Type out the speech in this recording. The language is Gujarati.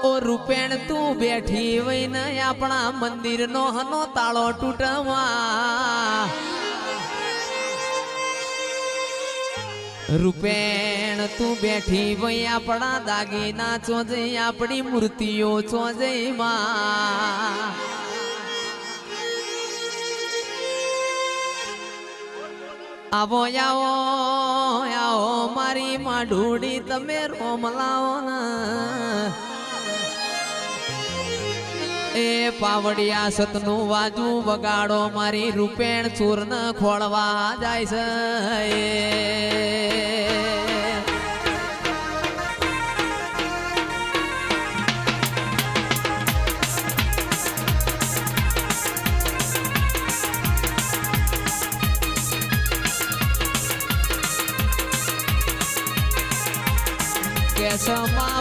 ઓ રૂપેણ તું બેઠી વઈને આપણા મંદિર નો હનો તાળો તૂટવા રૂપેણ તું બેઠી વઈ આપણા દાગીના ચોજે આપણી મૂર્તિઓ ચોજે માં આવો આવો આવો મારી માઢુડી તમે રોમ લાવો ને એ પાવડિયા સતનું વાજુ વગાડો મારી રૂપેણ ચૂર્ણ ખોળવા જાય છે કે સમા